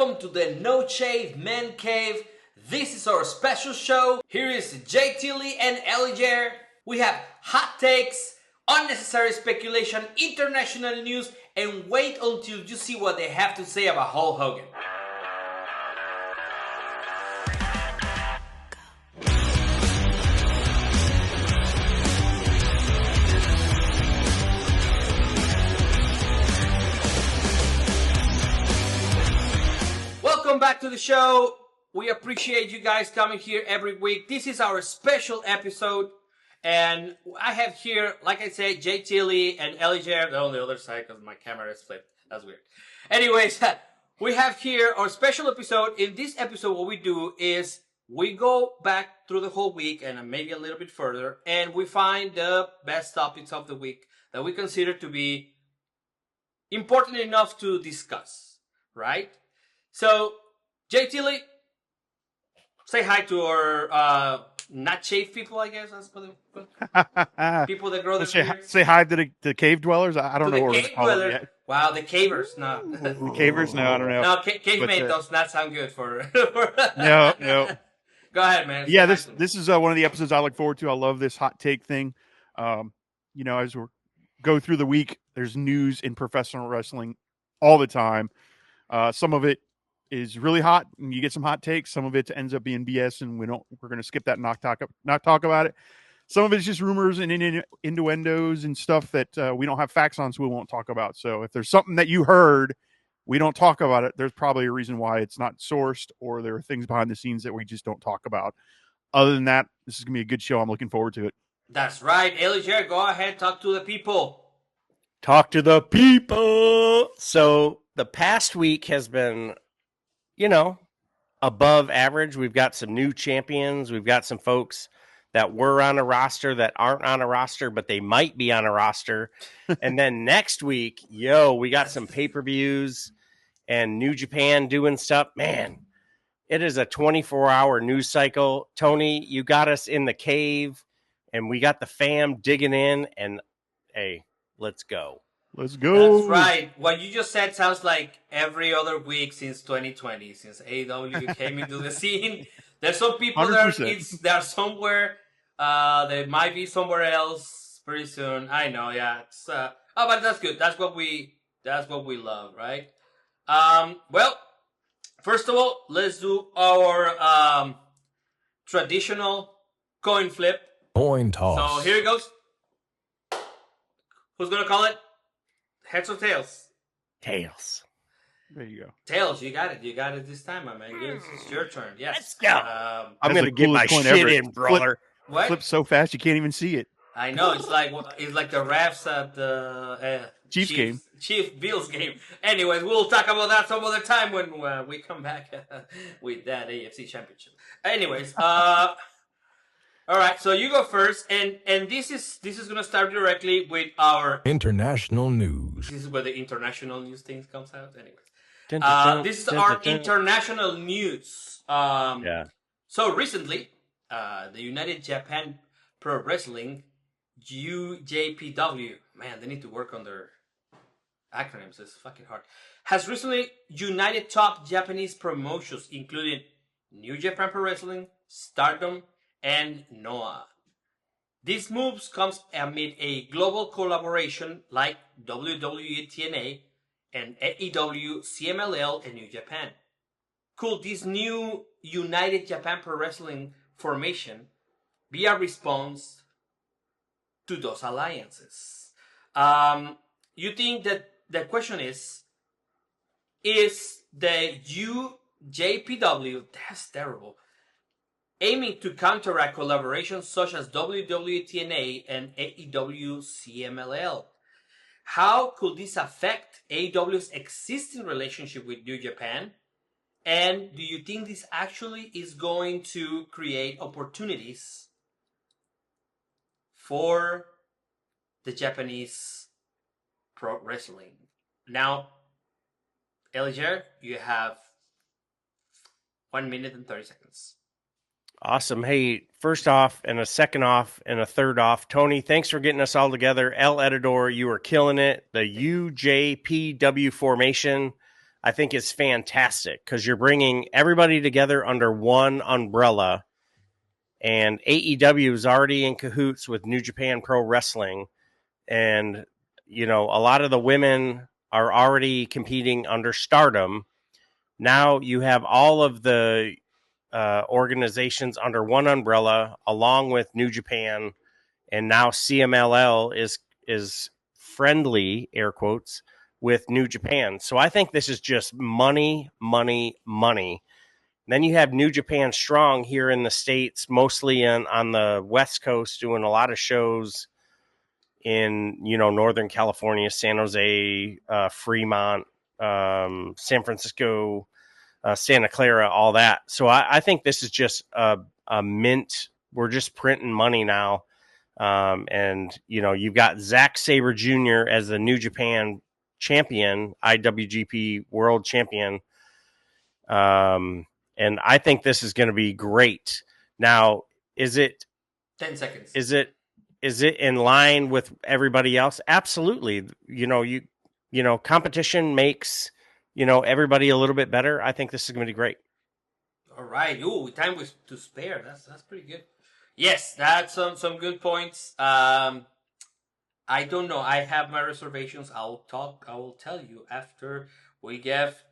Welcome to the No Shave Man Cave. This is our special show. Here is JT Lee and Eliger. We have hot takes, unnecessary speculation, international news, and wait until you see what they have to say about Hulk Hogan. Welcome back to the show. We appreciate you guys coming here every week. This is our special episode. And I have here, like I said, JT Lee and Eliger. They're on the other side because my camera is flipped. That's weird. Anyways, we have here our special episode. In this episode, what we do is we go back through the whole week and maybe a little bit further. And we find the best topics of the week that we consider to be important enough to discuss. Right? So, JT Lee, say hi to our not shave people, I guess. That's what people that grow their beards. Say hi to the cave dwellers. I don't know what cave dwellers. Wow, the cavers. No. The cavers? No, I don't know. No, caveman does not sound good for No. Go ahead, man. Yeah, this is one of the episodes I look forward to. I love this hot take thing. As we go through the week, there's news in professional wrestling all the time. Some of it is really hot, and you get some hot takes. Some of it ends up being BS, and we're going to skip that and not talk about it. Some of it's just rumors and innuendos and stuff that we don't have facts on, so we won't talk about. So if there's something that you heard, we don't talk about it, there's probably a reason why it's not sourced, or there are things behind the scenes that we just don't talk about. Other than that, this is going to be a good show. I'm looking forward to it. That's right. Eliger, go ahead, talk to the people. Talk to the people. So the past week has been, above average. We've got some new champions. We've got some folks that were on a roster that aren't on a roster, but they might be on a roster. And then next week, we got some pay-per-views and New Japan doing stuff. Man, it is a 24-hour news cycle. Tony, you got us in the cave, and we got the fam digging in, and hey, let's go. Let's go. That's right. What you just said sounds like every other week since 2020, since AEW came into the scene. There's some people there. They're somewhere. They might be somewhere else pretty soon. I know. Yeah. It's, but that's good. That's what we love, right? Well, first of all, let's do our traditional coin flip. Coin toss. So here it goes. Who's gonna call it? Heads or tails? Tails. There you go. Tails, you got it. You got it this time, my man. It's your turn. Yes. Let's go. I'm going to get my shit ever. In, brother. What? Flip so fast you can't even see it. I know. It's like the refs at the Chiefs game. Chief Bills game. Anyways, we'll talk about that some other time when we come back with that AFC Championship. Anyways, all right, so you go first, and this is gonna start directly with our international news. This is where the international news thing comes out. Anyways, this is our international news. So recently, the United Japan Pro Wrestling, UJPW, man, they need to work on their acronyms. It's fucking hard. Has recently united top Japanese promotions, including New Japan Pro Wrestling, Stardom, and Noah. These moves comes amid a global collaboration like WWE TNA and AEW CMLL and New Japan. Could this new United Japan Pro Wrestling formation be a response to those alliances? You think that the question is the UJPW, that's terrible, aiming to counteract collaborations such as WWE TNA and AEW CMLL? How could this affect AEW's existing relationship with New Japan? And do you think this actually is going to create opportunities for the Japanese pro wrestling? Now, Eliger, you have 1 minute and 30 seconds. Awesome. Hey, first off, and a second off, and a third off. Tony, thanks for getting us all together. El Edidor, you are killing it. The UJPW formation. I think is fantastic because you're bringing everybody together under one umbrella. And AEW is already in cahoots with New Japan Pro Wrestling. And, you know, a lot of the women are already competing under Stardom. Now you have all of the organizations under one umbrella, along with New Japan, and now CMLL is friendly, air quotes, with New Japan. So I think this is just money, money, money. Then you have New Japan Strong here in the States, mostly on the West Coast, doing a lot of shows in, you know, Northern California, San Jose, Fremont, San Francisco, Santa Clara, all that. So I think this is just a mint. We're just printing money now. And, you know, you've got Zack Sabre Jr. as the New Japan champion, IWGP World Champion. And I think this is going to be great. Now, is it 10 seconds? Is it in line with everybody else? Absolutely. You know, competition makes, you know, everybody a little bit better. I think this is going to be great. All right. Ooh, time was to spare. That's pretty good. Yes, that's some good points. I don't know. I have my reservations. I will tell you after we give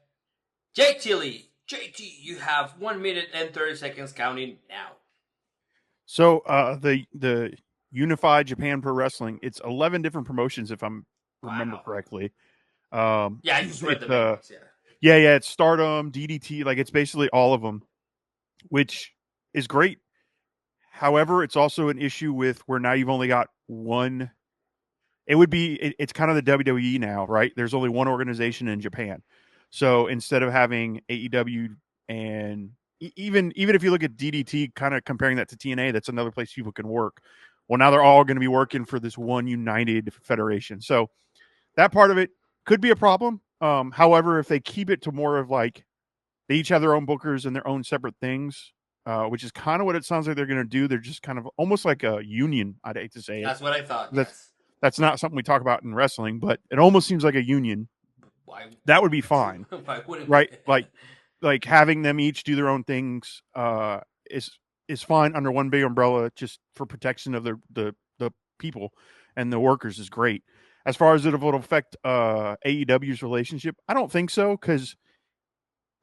JT Lee. JT, you have 1 minute and 30 seconds counting now. So the Unified Japan Pro Wrestling, it's 11 different promotions if I'm remember correctly. Yeah, I just read the main ones, yeah, it's Stardom, DDT, like it's basically all of them, which is great. However, it's also an issue with where now you've only got one. It's kind of the WWE now, right? There's only one organization in Japan. So instead of having AEW and even if you look at DDT, kind of comparing that to TNA, that's another place people can work. Well, now they're all going to be working for this one united federation. So that part of it could be a problem. However, if they keep it to more of like they each have their own bookers and their own separate things, which is kind of what it sounds like they're going to do. They're just kind of almost like a union. I'd hate to say it. That's what I thought. That's not something we talk about in wrestling, but it almost seems like a union. Why? That would be fine. Why wouldn't right? Like having them each do their own things is fine under one big umbrella, just for protection of the people and the workers is great. As far as it will affect AEW's relationship, I don't think so, because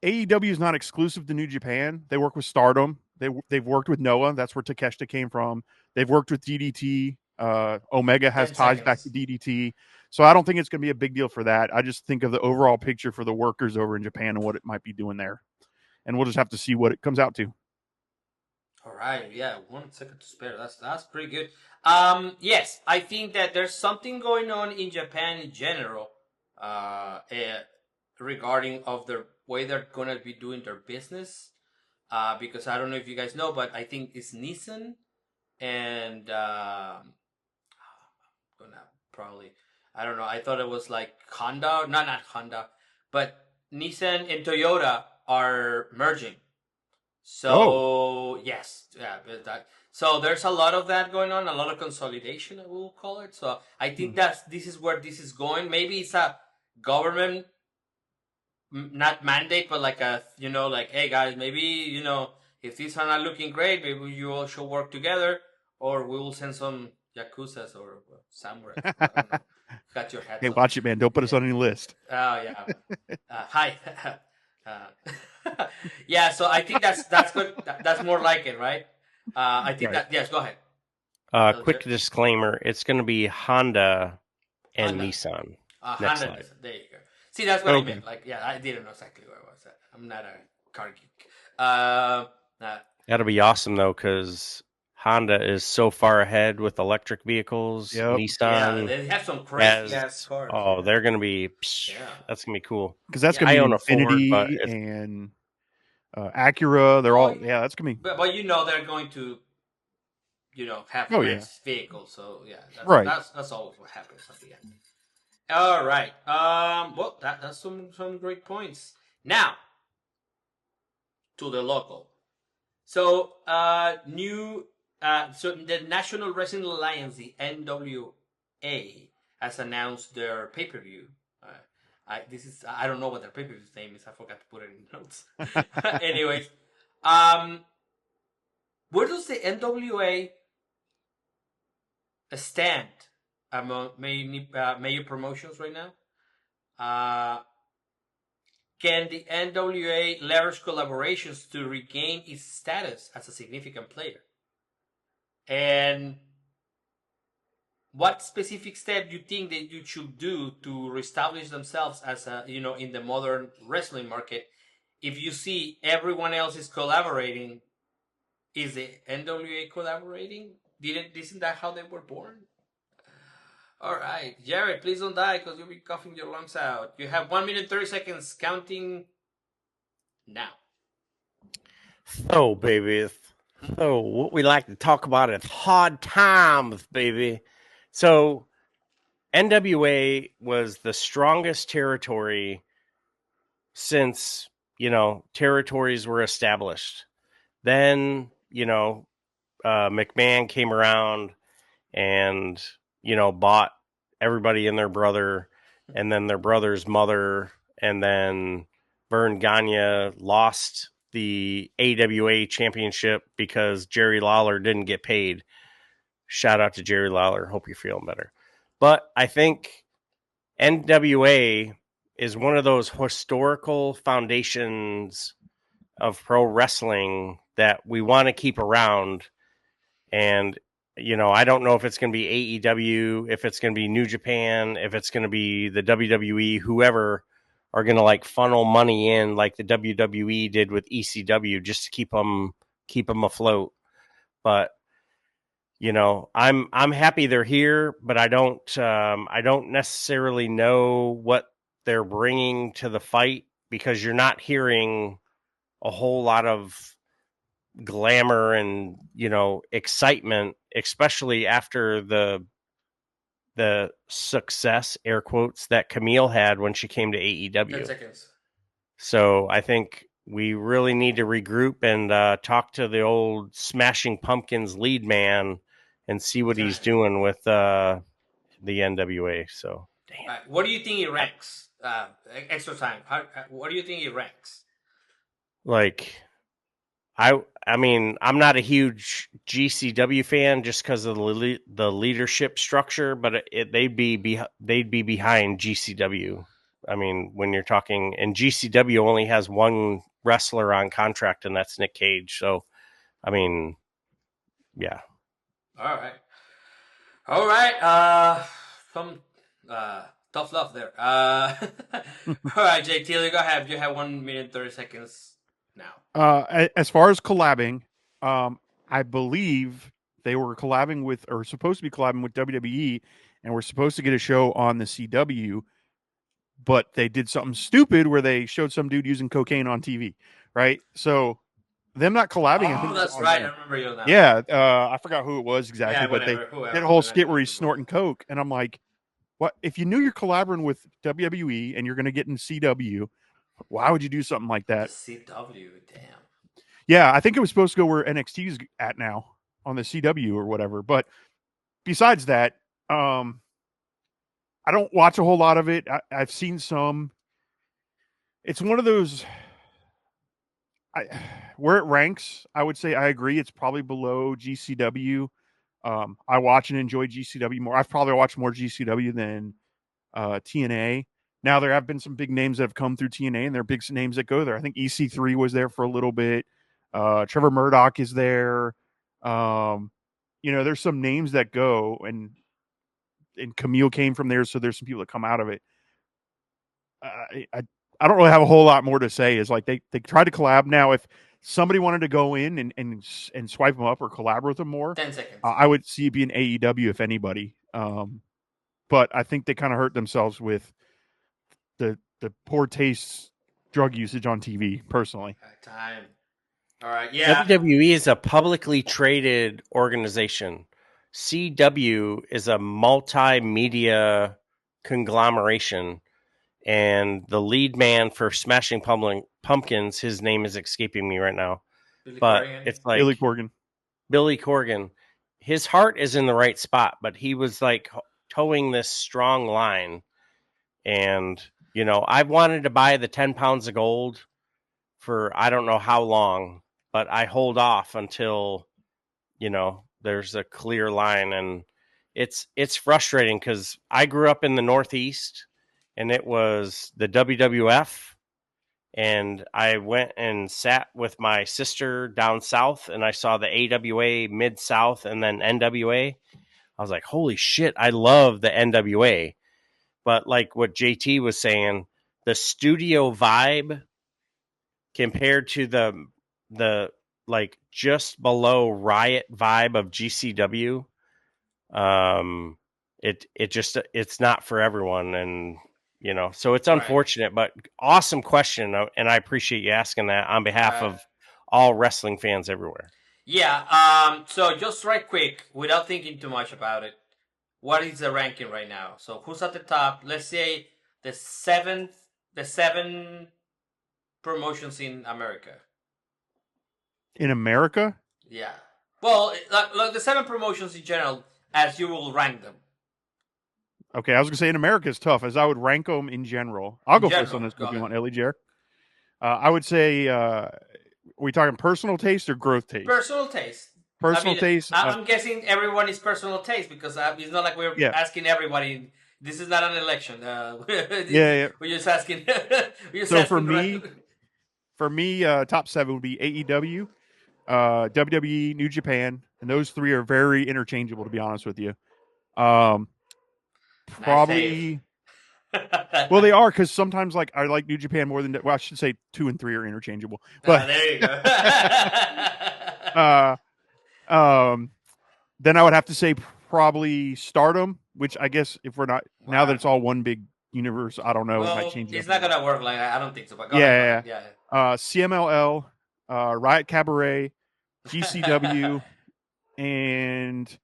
AEW is not exclusive to New Japan. They work with Stardom. They've worked with Noah. That's where Takeshita came from. They've worked with DDT. Omega has ties back to DDT. So I don't think it's going to be a big deal for that. I just think of the overall picture for the workers over in Japan and what it might be doing there. And we'll just have to see what it comes out to. All right. Yeah. 1 second to spare. That's pretty good. Yes, I think that there's something going on in Japan in general, regarding of the way they're going to be doing their business. Because I don't know if you guys know, but I think it's Nissan and, I don't know. I thought it was like Honda. Not Honda, but Nissan and Toyota are merging. So yes, yeah. So there's a lot of that going on, a lot of consolidation, I will call it. So I think this is where this is going. Maybe it's a government, not mandate, but like like, hey guys, maybe if these are not looking great, maybe you all should work together, or we will send some Yakuzas or somewhere. I don't know. Got your head. Hey, watch it, man! Don't put us on any list. Oh yeah. Hi. Yeah. So I think that's good. That's more like it, right? I think that. Yes. Go ahead. Quick disclaimer: it's going to be Honda and Nissan. Next slide. Nissan. There you go. See, that's what I meant. Like, yeah, I didn't know exactly where I was at. I'm not a car geek. That'll be awesome though, because Honda is so far ahead with electric vehicles. Yep. Nissan, they have some crazy ass cars. Oh, they're going to be. That's going to be cool. Because that's going to be Infiniti and Acura. They're all. Yeah, that's going to be. But they're going to. Have nice vehicles. So yeah, that's always what happens at the end. All right. Well, that's some great points. Now, to the local. So, so the National Wrestling Alliance, the NWA, has announced their pay-per-view. I don't know what their pay-per-view's name is. I forgot to put it in notes. Anyways, where does the NWA stand among major promotions right now? Can the NWA leverage collaborations to regain its status as a significant player? And what specific step do you think that you should do to reestablish themselves as in the modern wrestling market? If you see everyone else is collaborating, is the NWA collaborating? Isn't that how they were born? All right, Jared, please don't die because you'll be coughing your lungs out. You have 1 minute 30 seconds counting now. So, baby. So, what we like to talk about is hard times, baby. So, NWA was the strongest territory since, territories were established. Then, McMahon came around and, bought everybody and their brother, and then their brother's mother, and then Vern Gagne lost the AWA championship because Jerry Lawler didn't get paid. Shout out to Jerry Lawler. Hope you're feeling better. But I think NWA is one of those historical foundations of pro wrestling that we want to keep around. And, I don't know if it's going to be AEW, if it's going to be New Japan, if it's going to be the WWE, whoever are going to funnel money in like the WWE did with ECW just to keep them afloat. But I'm happy they're here, but I don't necessarily know what they're bringing to the fight because you're not hearing a whole lot of glamour and excitement, especially after the success, air quotes, that Camille had when she came to 10 AEW. seconds. So I think we really need to regroup and talk to the old Smashing Pumpkins lead man and see what he's doing with the NWA. So, damn. What do you think he ranks? Extra time. What do you think he ranks? I mean, I'm not a huge GCW fan just because of the leadership structure, but they'd be behind GCW. I mean, when you're talking, and GCW only has one wrestler on contract, and that's Nick Cage. So, I mean, yeah. All right. Some tough love there. All right, JT, go ahead. You have 1 minute 30 seconds now. As far as collabing, I believe they were collabing with, or supposed to be collabing with WWE, and were supposed to get a show on the CW, but they did something stupid where they showed some dude using cocaine on TV, right? So them not collabing. I think that's right. I remember you on that. Yeah, I forgot who it was exactly, but they did a whole skit where he's snorting coke, and I'm like, what? If you knew you're collaborating with WWE and you're going to get in CW, why would you do something like that? The CW, damn. Yeah, I think it was supposed to go where NXT's at now on the CW or whatever. But besides that, I don't watch a whole lot of it. I've seen some. It's one of those. Where it ranks, I would say I agree. It's probably below GCW. I watch and enjoy GCW more. I've probably watched more GCW than TNA. Now, there have been some big names that have come through TNA, and there are big names that go there. I think EC3 was there for a little bit. Trevor Murdoch is there. There's some names that go, and Camille came from there, so there's some people that come out of it. I don't really have a whole lot more to say. Is like they tried to collab. Now, if somebody wanted to go in and swipe them up or collaborate with them more, 10 seconds. I would see it be an AEW if anybody. But I think they kind of hurt themselves with the poor taste drug usage on TV, personally. Time. All right, yeah. WWE is a publicly traded organization. CW is a multimedia conglomeration, and the lead man for Smashing Pumpkins, his name is escaping me right now. It's like Billy Corgan. His heart is in the right spot, but he was like towing this strong line. And, I've wanted to buy the 10 pounds of gold for I don't know how long, but I hold off until, there's a clear line. And it's frustrating because I grew up in the Northeast and it was the WWF. And I went and sat with my sister down south and I saw the AWA Mid South and then NWA. I was like, holy shit, I love the NWA. But like what JT was saying, the studio vibe compared to the like just below Riot vibe of GCW, it's not for everyone. And so it's unfortunate, but awesome question, and I appreciate you asking that on behalf of all wrestling fans everywhere. Yeah. So just right quick, without thinking too much about it, what is the ranking right now? So who's at the top? Let's say the seven promotions in America. In America? Yeah. Well, like the 7 promotions in general, as you will rank them. Okay, I was gonna say in America is tough, as I would rank them in general. I'll go first on this if you want, Ellie Jer. I would say, are we talking personal taste or growth taste? Personal taste. Personal taste. I'm guessing everyone is personal taste because it's not like we're asking everybody. This is not an election. Yeah. We're just asking. So for me, top 7 would be AEW, WWE, New Japan, and those 3 are very interchangeable, to be honest with you. Probably. Well, they are, because sometimes I like New Japan more than. Well, I should say 2 and 3 are interchangeable. But there you go. Then I would have to say probably Stardom, which I guess if we're not now that it's all one big universe, I don't know. Well, it might change. It's not gonna work like that. I don't think so. But yeah. CMLL, Riot Cabaret, GCW, and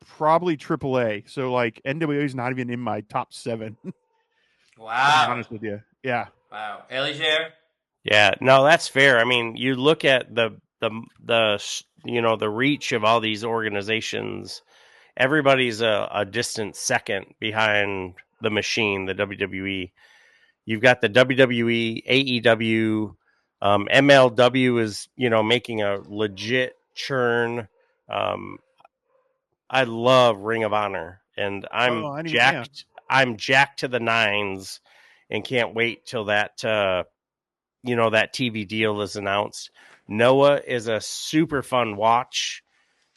probably AAA. So NWA is not even in my top 7. Wow. To be honest with you. Yeah. Wow. Elisher? Yeah, no, that's fair. I mean, you look at the reach of all these organizations. Everybody's a distant second behind the machine, the WWE. You've got the WWE, AEW, MLW is making a legit churn. I love Ring of Honor, and I'm jacked. I'm jacked to the nines, and can't wait till that that TV deal is announced. Noah is a super fun watch.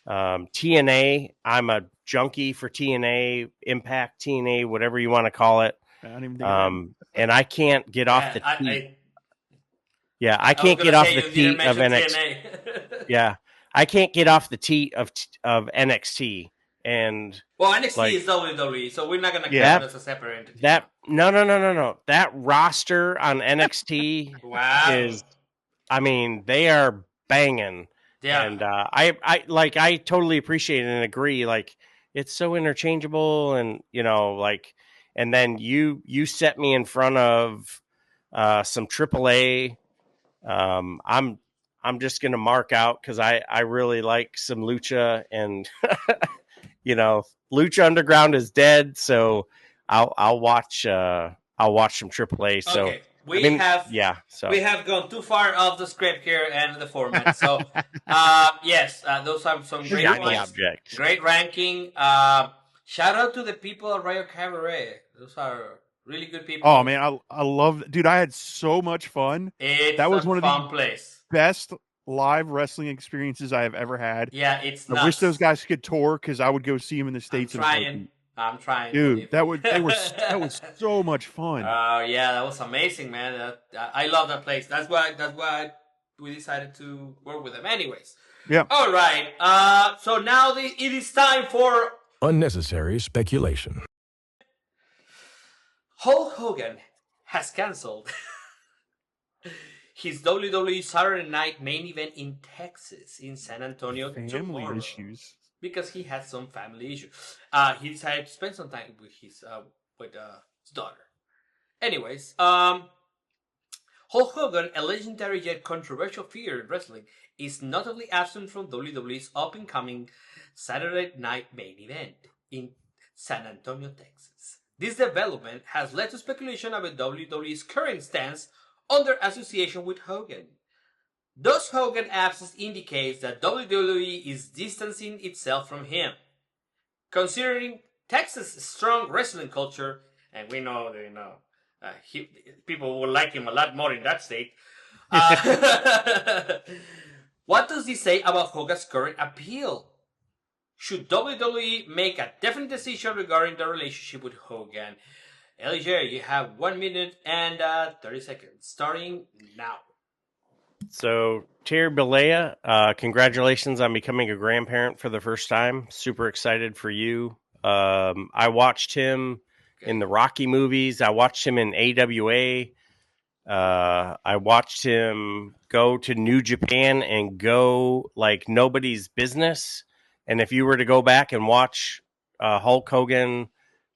TNA, I'm a junkie for TNA, Impact TNA, whatever you want to call it. I don't even think and I can't get off the teat. I can't get off the teat of NXT. Yeah, I can't get off the teat of NXT. And NXT is WWE, so we're not gonna count it as a separate entity. No. That roster on NXT is, I mean, they are banging. Yeah. And I totally appreciate it and agree. It's so interchangeable, and and then you set me in front of some AAA. I'm just gonna mark out because I really like some lucha, and Lucha Underground is dead, so I'll watch some AAA. So okay. We have gone too far off the script here and the format. So yes, those are some great points. Great ranking. Shout out to the people at Riot Cabaret. Those are really good people. Oh man, I love, dude. I had so much fun. That was one of the best live wrestling experiences I have ever had. Yeah, it's nuts. I wish those guys could tour because I would go see them in the States. I'm trying, dude. That was so much fun. Yeah, that was amazing, man. I love that place. That's why we decided to work with them. Anyways, yeah. All right. So now it is time for unnecessary speculation. Hulk Hogan has canceled his WWE Saturday Night Main Event in Texas, in San Antonio, family issues. Because he had some family issues. He decided to spend some time with his daughter. Anyways, Hulk Hogan, a legendary yet controversial figure in wrestling, is notably absent from WWE's up-and-coming Saturday Night Main Event in San Antonio, Texas. This development has led to speculation about WWE's current stance on their association with Hogan. Thus, Hogan's absence indicates that WWE is distancing itself from him. Considering Texas' strong wrestling culture, and we know that people will like him a lot more in that state. What does this say about Hogan's current appeal? Should WWE make a definite decision regarding the relationship with Hogan? Elijah, you have 1 minute and 30 seconds, starting now. So, Terry Bollea, congratulations on becoming a grandparent for the first time. Super excited for you. I watched him in the Rocky movies. I watched him in AWA. I watched him go to New Japan and go like nobody's business. And if you were to go back and watch Hulk Hogan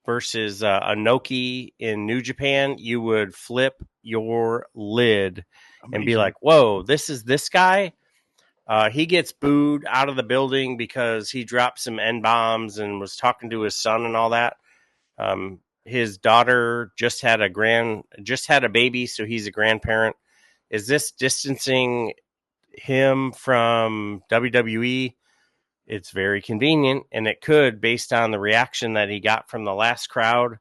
versus Inoki in New Japan, you would flip your lid and be like, whoa, this is this guy? He gets booed out of the building because he dropped some N-bombs and was talking to his son and all that. His daughter just had a baby, so he's a grandparent. Is this distancing him from WWE? It's very convenient, and it could, based on the reaction that he got from the last crowd.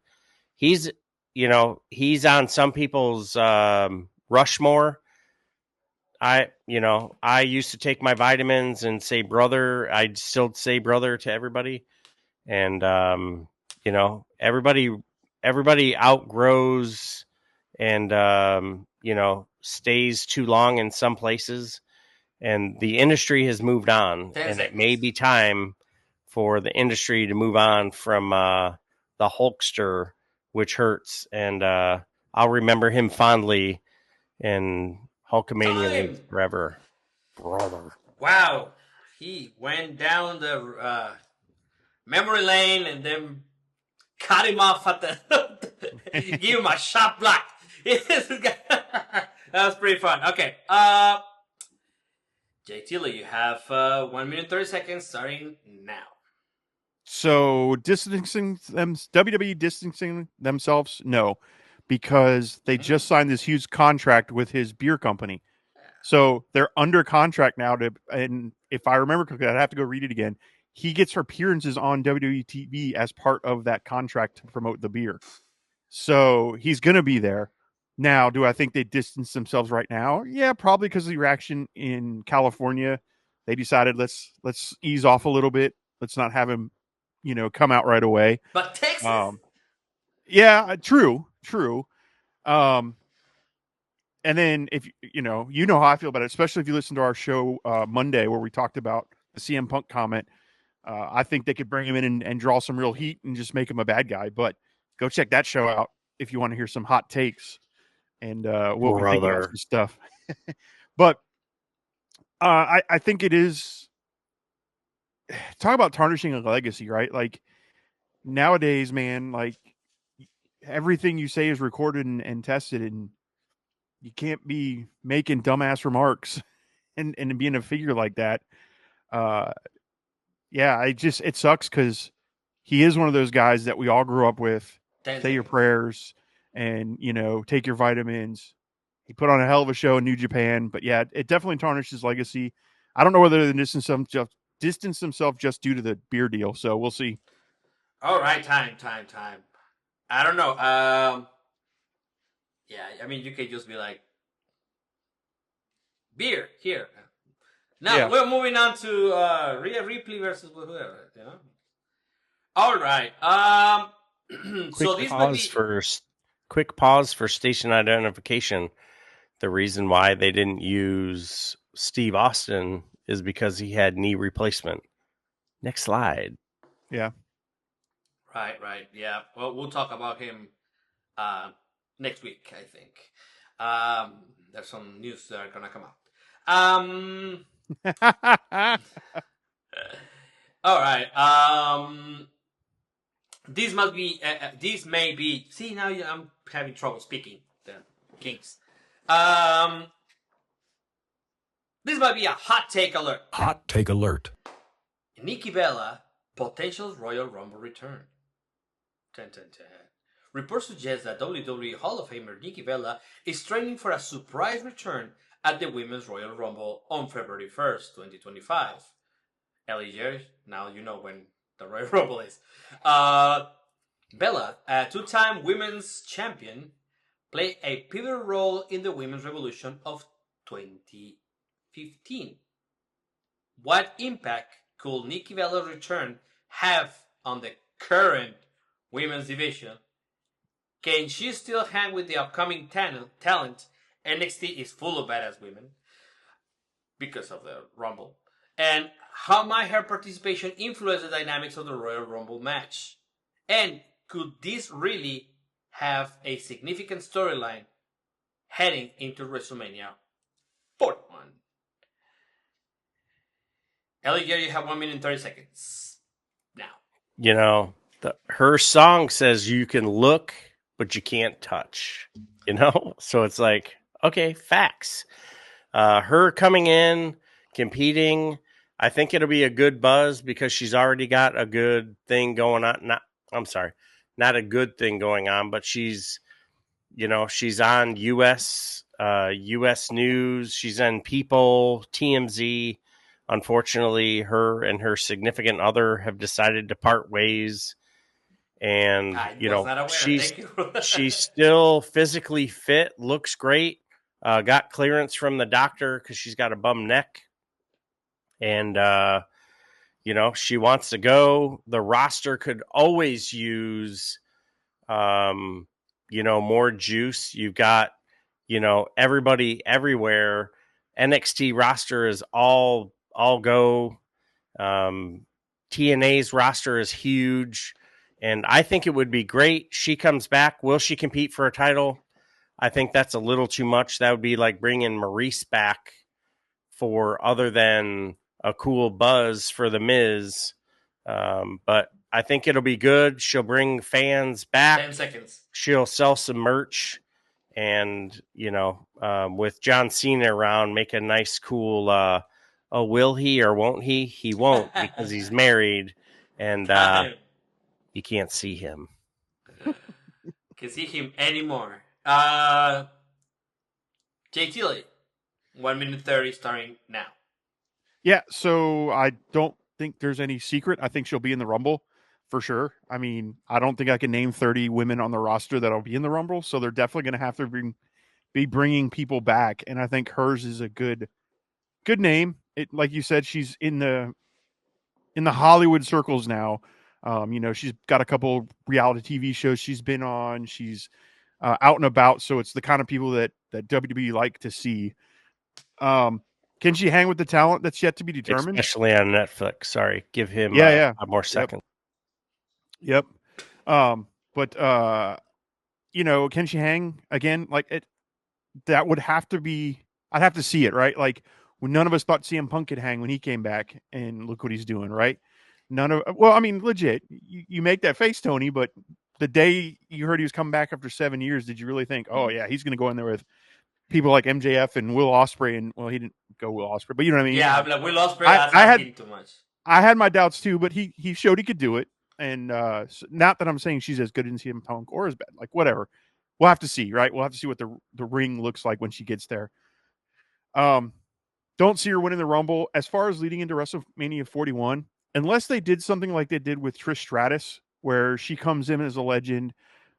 He's on some people's Rushmore. I used to take my vitamins and say brother. I'd still say brother to everybody. And, everybody outgrows and, stays too long in some places. And the industry has moved on. And it may be time for the industry to move on from the Hulkster, which hurts. And I'll remember him fondly. And Hulkamania lives forever. Brother. Wow. He went down the memory lane and then cut him off at the... give him a shot block. That was pretty fun. Okay. JT Lee, you have 1 minute 30 seconds starting now. So WWE distancing themselves? No, because they just signed this huge contract with his beer company. So they're under contract now and if I remember correctly, I'd have to go read it again. He gets appearances on WWE TV as part of that contract to promote the beer. So he's going to be there. Now, do I think they distance themselves right now? Yeah, probably because of the reaction in California. They decided let's ease off a little bit. Let's not have him, come out right away. But Texas. Yeah, true. And then if you know how I feel about it, especially if you listen to our show Monday where we talked about the CM Punk comment. I think they could bring him in and draw some real heat and just make him a bad guy. But go check that show out if you want to hear some hot takes and what we think about some stuff. But I think it is talk about tarnishing a legacy, right? Like nowadays, man, like everything you say is recorded and tested, and you can't be making dumbass remarks and being a figure like that. Yeah, it sucks because he is one of those guys that we all grew up with. Say your prayers and, take your vitamins. He put on a hell of a show in New Japan, but yeah, it definitely tarnished his legacy. I don't know whether they distance themselves just due to the beer deal, so we'll see. All right, time. I don't know. Yeah, I mean, you could just be like, beer here. Now we're moving on to Rhea Ripley versus whoever. All right. Quick pause for station identification. The reason why they didn't use Steve Austin is because he had knee replacement. Next slide. Yeah. Right. Yeah. Well, we'll talk about him next week, I think. There's some news that are gonna come out. All right. This may be. See, now I'm having trouble speaking. The Kings. This might be a hot take alert. Hot take alert. Nikki Bella potential Royal Rumble return. 10. reports suggest that WWE Hall of Famer Nikki Bella is training for a surprise return at the Women's Royal Rumble on February 1st, 2025. Ellie Jerry, now you know when the Royal Rumble is. Bella, a two-time women's champion, played a pivotal role in the Women's Revolution of 2015. What impact could Nikki Bella's return have on the current women's division? Can she still hang with the upcoming talent? NXT is full of badass women because of the Rumble. And how might her participation influence the dynamics of the Royal Rumble match? And could this really have a significant storyline heading into WrestleMania 41? Ellie, you have 1 minute and 30 seconds now. You know, her song says you can look, but you can't touch. You know, so it's like, okay, facts. Her coming in, competing, I think it'll be a good buzz because she's already got a good thing going on. Not a good thing going on, but she's on US News. She's on People, TMZ. Unfortunately, her and her significant other have decided to part ways. And, she's still physically fit, looks great. Got clearance from the doctor because she's got a bum neck. And, she wants to go. The roster could always use, more juice. You've got, everybody everywhere. NXT roster is all go. TNA's roster is huge. And I think it would be great. She comes back. Will she compete for a title? I think that's a little too much. That would be like bringing Maurice back for other than a cool buzz for The Miz. But I think it'll be good. She'll bring fans back. 10 seconds. She'll sell some merch. And, with John Cena around, make a nice, cool, will he or won't he? He won't because he's married. And you can't see him. Can see him anymore. JT Lee, 1 minute 30 starting now. Yeah, so I don't think there's any secret. I think she'll be in the Rumble for sure. I mean, I don't think I can name 30 women on the roster that'll be in the Rumble, so they're definitely going to have to be bringing people back, and I think hers is a good name. It, like you said, she's in the Hollywood circles now. She's got a couple reality TV shows she's been on. She's out and about, so it's the kind of people that WWE like to see. Can she hang with the talent that's yet to be determined? Especially on Netflix. Sorry. Give him more seconds. Yep. But can she hang again? Like that would have to be, I'd have to see it, right? Like when none of us thought CM Punk could hang when he came back, and look what he's doing, right? Legit. You make that face, Tony, but the day you heard he was coming back after 7 years, did you really think, oh yeah, he's going to go in there with people like MJF and Will Ospreay? And well, he didn't go Will Ospreay, but you know what I mean? Yeah, like Will Ospreay, I had too much. I had my doubts too, but he showed he could do it. And not that I'm saying she's as good in CM Punk or as bad, like whatever. We'll have to see, right? We'll have to see what the ring looks like when she gets there. Don't see her winning the Rumble. As far as leading into WrestleMania 41, unless they did something like they did with Trish Stratus, where she comes in as a legend,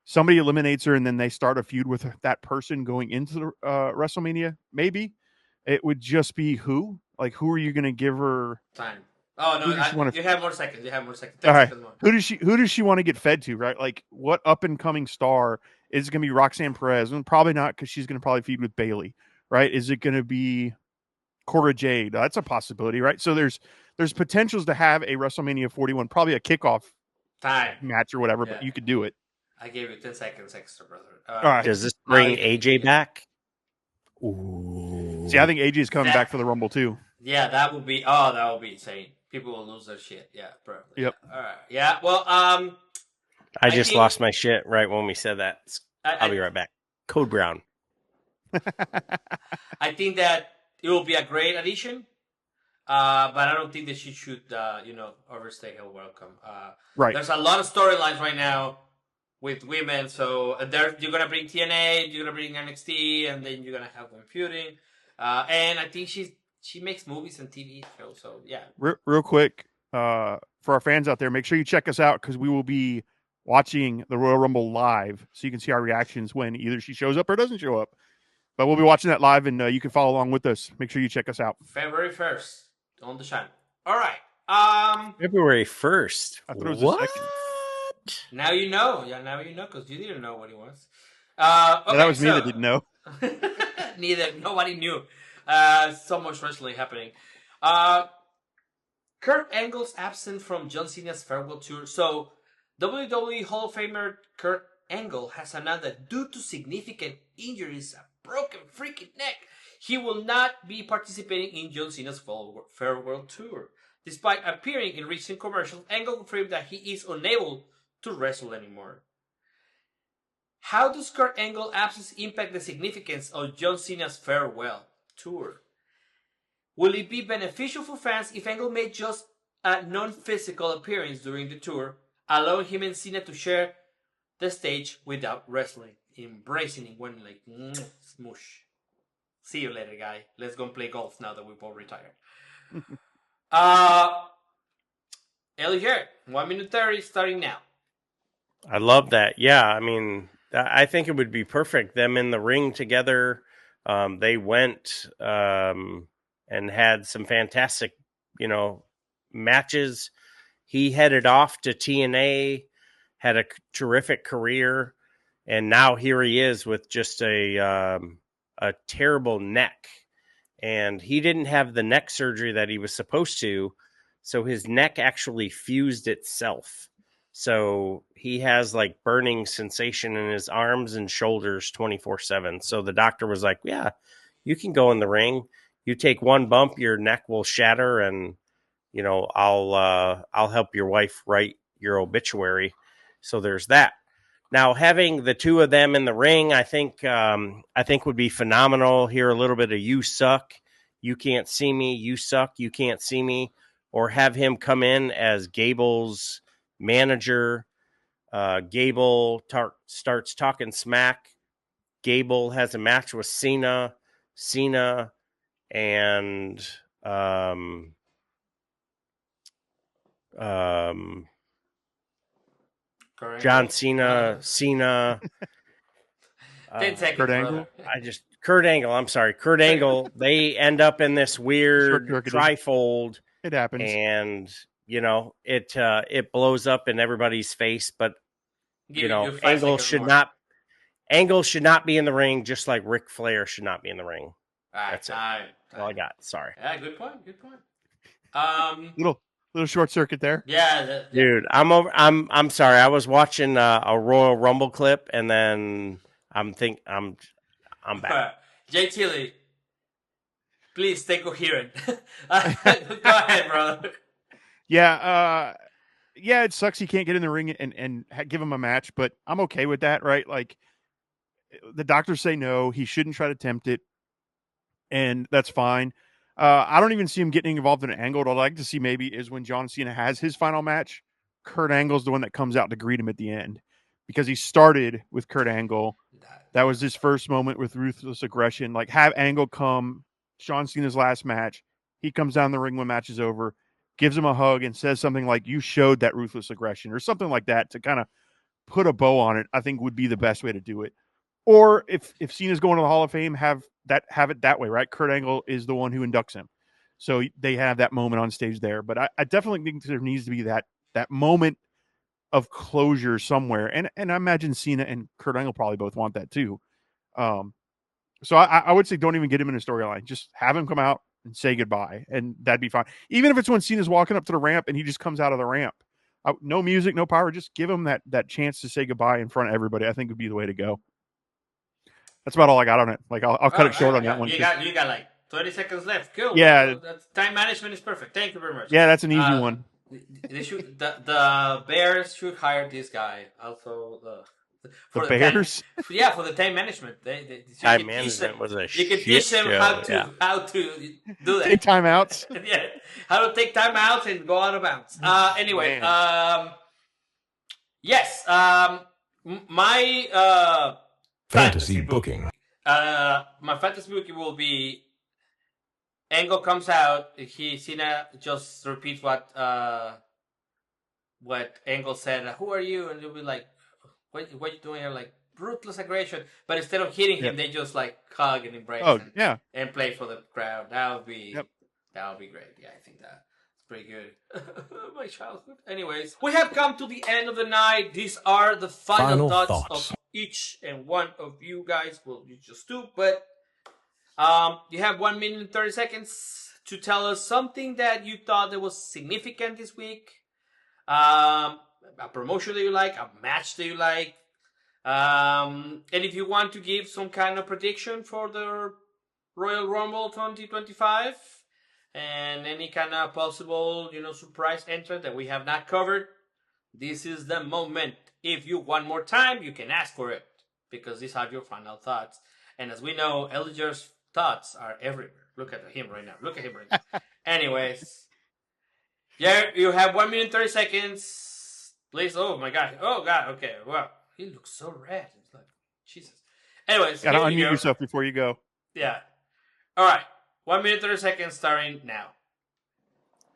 somebody eliminates her, and then they start a feud with that person going into the WrestleMania, maybe. It would just be who? Like, who are you going to give her time? Oh, no, you have more seconds. You have more seconds. All right. Seconds more. Who does she want to get fed to, right? Like, what up-and-coming star is it going to be? Roxanne Perez? And probably not, because she's going to probably feud with Bayley, right? Is it going to be Cora Jade? That's a possibility, right? So there's potentials to have a WrestleMania 41, probably a kickoff time match or whatever, but you could do it. I gave you 10 seconds extra, brother. All right. Does this bring AJ back? Ooh. See, I think AJ is coming back for the Rumble too. Yeah, that would be insane. People will lose their shit. Yeah, probably. Yep. Yeah. All right. Yeah. Well, I just lost my shit right when we said that. I'll be right back. Code Brown. I think that it will be a great addition, but I don't think that she should, overstay her welcome. Right. There's a lot of storylines right now with women. So there you're gonna bring TNA, you're gonna bring NXT, and then you're gonna have them feuding. And I think she makes movies and TV shows. So yeah. Real quick, for our fans out there, make sure you check us out because we will be watching the Royal Rumble live, so you can see our reactions when either she shows up or doesn't show up. But we'll be watching that live, and you can follow along with us. Make sure you check us out. February 1st on the channel. All right. February 1st. I thought it was What? the second. Now you know. Yeah, now you know because you didn't know what he was. Yeah, Okay, that was me that didn't know. Neither. Nobody knew. So much wrestling happening. Kurt Angle's absent from John Cena's farewell tour. So, WWE Hall of Famer Kurt Angle has announced that due to significant injuries, a broken freaking neck, he will not be participating in John Cena's farewell tour. Despite appearing in recent commercials, Angle confirmed that he is unable to wrestle anymore. How does Kurt Angle's absence impact the significance of John Cena's farewell tour? Will it be beneficial for fans if Angle made just a non-physical appearance during the tour, allowing him and Cena to share the stage without wrestling, embracing him when like smoosh? See you later, guy. Let's go and play golf now that we're both retired. Ellie Jarrett, 1 minute 30, starting now. I love that. Yeah, I mean, I think it would be perfect. Them in the ring together. They went and had some fantastic, matches. He headed off to TNA, had a terrific career, and now here he is with just a terrible neck. And he didn't have the neck surgery that he was supposed to, so his neck actually fused itself. So he has like burning sensation in his arms and shoulders 24/7. So the doctor was like, yeah, you can go in the ring. You take one bump, your neck will shatter, and I'll help your wife write your obituary. So there's that. Now having the two of them in the ring, I think would be phenomenal. Hear a little bit of "You suck, you can't see me. You suck, you can't see me," or have him come in as Gable's manager. Gable starts talking smack. Gable has a match with Cena. Cena and John Cena. 10 seconds, Kurt brother. Angle? Kurt Angle. I'm sorry, Kurt Angle. They end up in this weird trifold. It happens, and it blows up in everybody's face. But Angle should not be in the ring, just like Ric Flair should not be in the ring. That's it. All I got. Sorry. Yeah, good point. Little short circuit there. Yeah, dude. I'm sorry. I was watching a Royal Rumble clip, and then I'm back. Jay Tilly, please stay coherent. Go ahead, brother. Yeah, it sucks he can't get in the ring and give him a match, but I'm okay with that, right? Like, the doctors say no, he shouldn't try to tempt it, and that's fine. I don't even see him getting involved in an angle. What I'd like to see maybe is when John Cena has his final match, Kurt Angle's the one that comes out to greet him at the end, because he started with Kurt Angle. That was his first moment with ruthless aggression. Like, have Angle come, John Cena's last match. He comes down the ring when match is over, gives him a hug, and says something like, "You showed that ruthless aggression," or something like that to kind of put a bow on it. I think would be the best way to do it. Or if Cena's going to the Hall of Fame, have it that way, right? Kurt Angle is the one who inducts him, so they have that moment on stage there. But I definitely think there needs to be that moment of closure somewhere, and I imagine Cena and Kurt Angle probably both want that too. So I would say don't even get him in a storyline. Just have him come out and say goodbye, and that'd be fine. Even if it's when Cena's walking up to the ramp and he just comes out of the ramp, no music, no power, just give him that chance to say goodbye in front of everybody. I think would be the way to go. That's about all I got on it. Like, I'll cut it short on that one. You got like 20 seconds left. Cool. Yeah. Time management is perfect. Thank you very much. Yeah, that's an easy one. The Bears should hire this guy. Also, the Bears? For the time management. Time management was a shit. You can teach them how to do that. Take timeouts. Yeah, how to take timeouts and go out of bounds. Anyway, yes. My Fantasy booking. my fantasy booking will be Angle comes out. Cena just repeats what Angle said. Who are you? And they'll be like, what are you doing here? Like ruthless aggression. But instead of hitting him, Yep. they just like hug and embrace Oh, yeah. and play for the crowd. That would Yep. be great. Yeah, I think that's pretty good. My childhood. Anyways, we have come to the end of the night. These are the final thoughts of each and one of you guys. Well, you just two, but you have 1 minute and 30 seconds to tell us something that you thought that was significant this week. A promotion that you like, a match that you like, and if you want to give some kind of prediction for the Royal Rumble 2025 and any kind of possible, surprise entrant that we have not covered, this is the moment. If you want more time, you can ask for it because these are your final thoughts. And as we know, Elijah's thoughts are everywhere. Look at him right now. Anyways, yeah, you have 1 minute 30 seconds. Please. Oh my God. Oh God. Okay. Wow. He looks so red. It's like Jesus. Anyways, Gotta here you unmute go. yourself before you go. Yeah. All right. 1 minute 30 seconds starting now.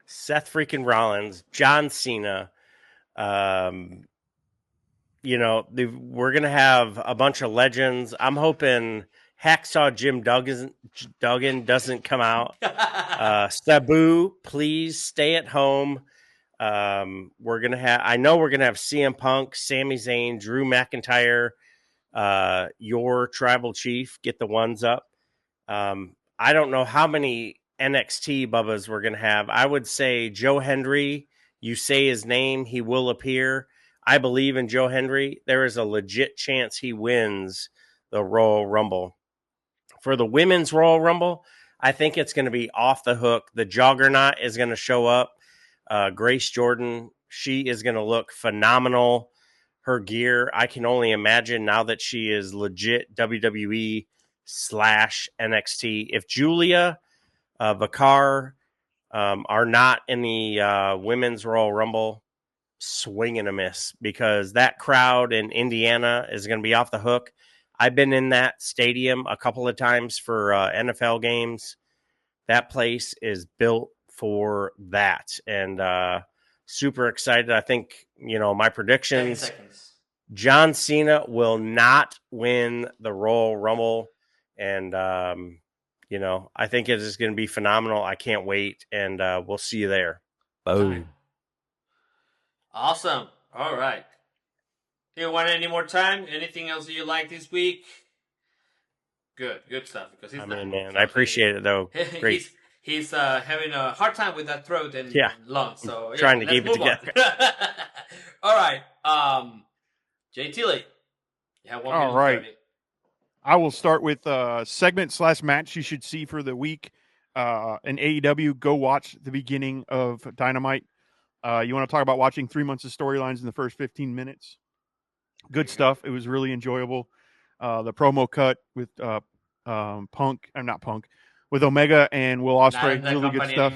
Seth freaking Rollins, John Cena. We're gonna have a bunch of legends. I'm hoping Hacksaw Jim Duggan doesn't come out. Sabu, please stay at home. We're gonna have CM Punk, Sami Zayn, Drew McIntyre, your tribal chief, get the ones up. I don't know how many NXT Bubbas we're gonna have. I would say Joe Hendry. You say his name, he will appear. I believe in Joe Hendry. There is a legit chance he wins the Royal Rumble. For the women's Royal Rumble, I think it's going to be off the hook. The Juggernaut is going to show up. Grace Jordan, she is going to look phenomenal. Her gear, I can only imagine now that she is legit WWE / NXT. If Julia Vicar are not in the women's Royal Rumble, swing and a miss, because that crowd in Indiana is going to be off the hook. I've been in that stadium a couple of times for NFL games. That place is built for that, and super excited. I think, my predictions, John Cena will not win the Royal Rumble, and I think it is going to be phenomenal. I can't wait, and we'll see you there. Boom. Awesome. All right. You want any more time? Anything else that you like this week? Good stuff. Because he's man. I appreciate it though. Great. He's having a hard time with that throat and lungs. So trying to keep it together. All right. Jay Tilly, you have 1 minute. All right. 30. I will start with segment / match you should see for the week. In AEW, go watch the beginning of Dynamite. You want to talk about watching 3 months of storylines in the first 15 minutes? Good stuff. It was really enjoyable. The promo cut with with Omega and Will Ospreay, really good stuff.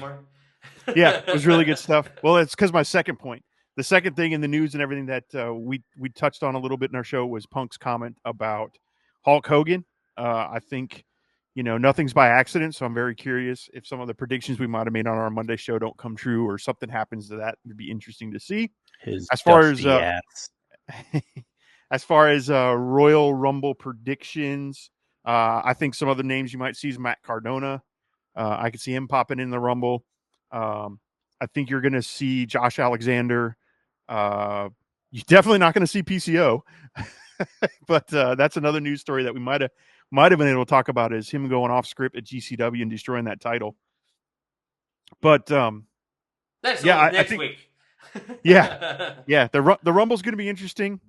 Yeah, it was really good stuff. Well, it's because my second point. The second thing in the news and everything that we touched on a little bit in our show was Punk's comment about Hulk Hogan. I think, nothing's by accident, so I'm very curious if some of the predictions we might have made on our Monday show don't come true or something happens to that. It'd be interesting to see. As far as Royal Rumble predictions, I think some other names you might see is Matt Cardona. I could see him popping in the Rumble. I think you're going to see Josh Alexander. You're definitely not going to see PCO, but that's another news story that we might have been able to talk about, is him going off script at GCW and destroying that title. But that's I think, week. yeah. The Rumble's going to be interesting.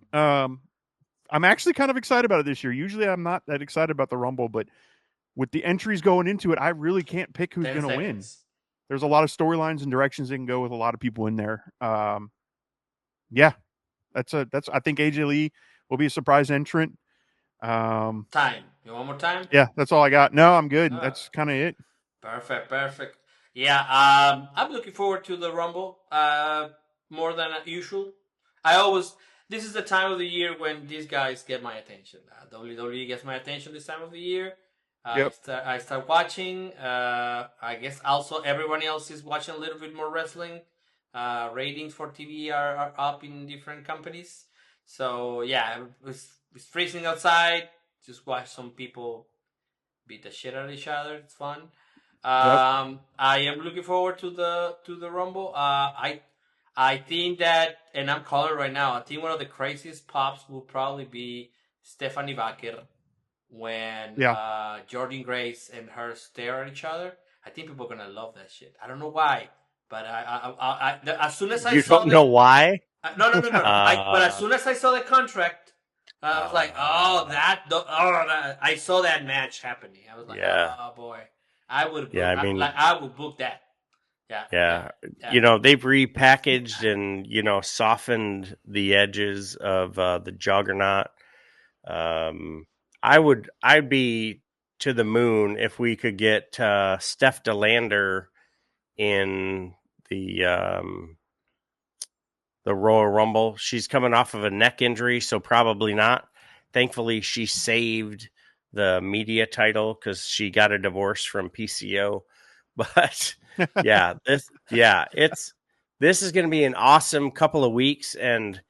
I'm actually kind of excited about it this year. Usually I'm not that excited about the Rumble, but with the entries going into it, I really can't pick who's going to win. There's a lot of storylines and directions they can go with a lot of people in there. Yeah, that's I think AJ Lee will be a surprise entrant. Time. You want more time? Yeah, that's all I got. No, I'm good. That's kind of it. Perfect. Yeah, I'm looking forward to the Rumble more than usual. this is the time of the year when these guys get my attention. WWE gets my attention this time of the year. Yep. I start watching. I guess also everyone else is watching a little bit more wrestling. Ratings for TV are up in different companies. So yeah, it's freezing outside. Just watch some people beat the shit out of each other. It's fun. I am looking forward to the Rumble. I think that, and I'm calling right now, I think one of the craziest pops will probably be Stephanie Baker when Jordan Grace and her stare at each other. I think people are gonna love that shit. I don't know why, but as soon as I You saw don't know why? no. But as soon as I saw the contract, I was like, I saw that match happening. I was like, oh boy, I would. Yeah, I mean, I would book that. Yeah. You know, they've repackaged and, you know, softened the edges of the Juggernaut. I'd be to the moon if we could get Steph DeLander in the Royal Rumble. She's coming off of a neck injury, so probably not. Thankfully, she saved the media title because she got a divorce from PCO. But this is going to be an awesome couple of weeks, and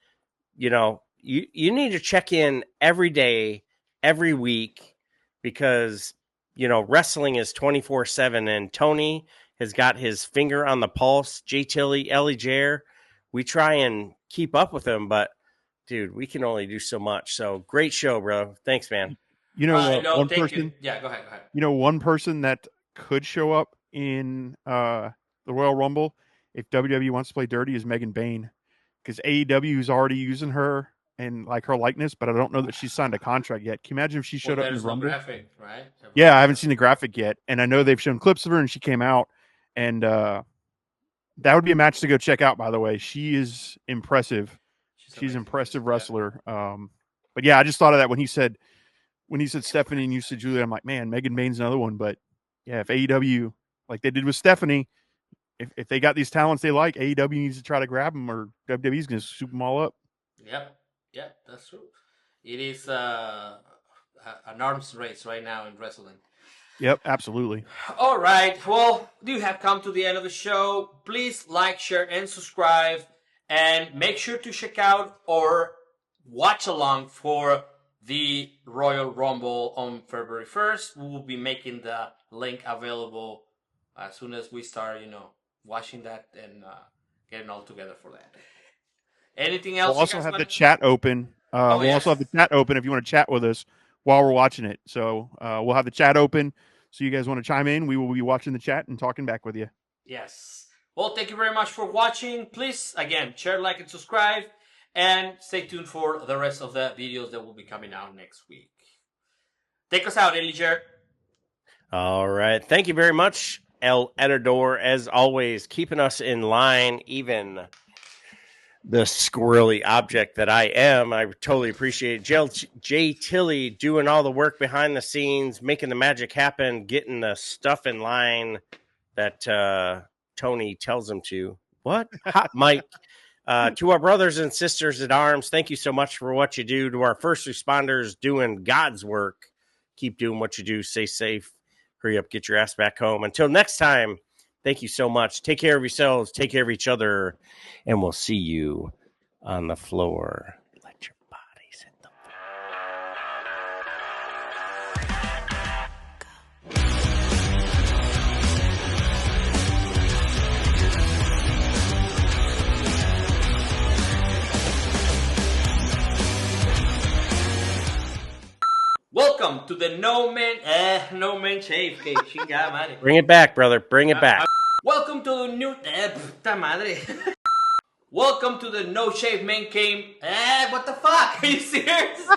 you know, you need to check in every day, every week, because you know wrestling is 24/7, and Tony has got his finger on the pulse. Jay Tilly, Ellie Jair, we try and keep up with them, but dude, we can only do so much. So great show, bro. Thanks, man. You know, one person. You. Yeah, go ahead. You know, one person that could show up in the Royal Rumble if WWE wants to play dirty is Megan Bain, because AEW is already using her and like her likeness, but I don't know that she's signed a contract yet. Can you imagine if she showed up in the Rumble? Graphic, right? Yeah, I haven't seen the graphic yet, and I know they've shown clips of her, and she came out, and that would be a match to go check out. By the way, she is impressive. She's an impressive wrestler. Yeah. But yeah, I just thought of that when he said Stephanie and you said Julia. I'm like, man, Megan Bain's another one. But yeah, if AEW, like they did with Stephanie, if they got these talents they like, AEW needs to try to grab them, or WWE's going to soup them all up. Yep, that's true. It is an arms race right now in wrestling. Yep, absolutely. All right. Well, you have come to the end of the show. Please like, share, and subscribe. And make sure to check out or watch along for the Royal Rumble on February 1st. We will be making the link available as soon as we start, watching that and getting all together for that. Anything else? We'll also have the chat open. We'll also have the chat open if you want to chat with us while we're watching it. So we'll have the chat open. So you guys want to chime in, we will be watching the chat and talking back with you. Yes. Well, thank you very much for watching. Please, again, share, like, and subscribe. And stay tuned for the rest of the videos that will be coming out next week. Take us out, Elijah. All right. Thank you very much, El Edador, as always, keeping us in line, even the squirrely object that I am. I totally appreciate Jay Tilly doing all the work behind the scenes, making the magic happen, getting the stuff in line that Tony tells him to. What? Hot Mike. To our brothers and sisters at arms, thank you so much for what you do. To our first responders doing God's work, keep doing what you do. Stay safe. Hurry up, get your ass back home. Until next time, thank you so much. Take care of yourselves. Take care of each other. And we'll see you on the floor. Let your bodies hit the floor. Welcome to the No Man Shave. Okay, chingada madre. Bring it back, brother. Bring it back. Welcome to the new... puta madre. Welcome to the No Shave Man Cave. What the fuck? Are you serious?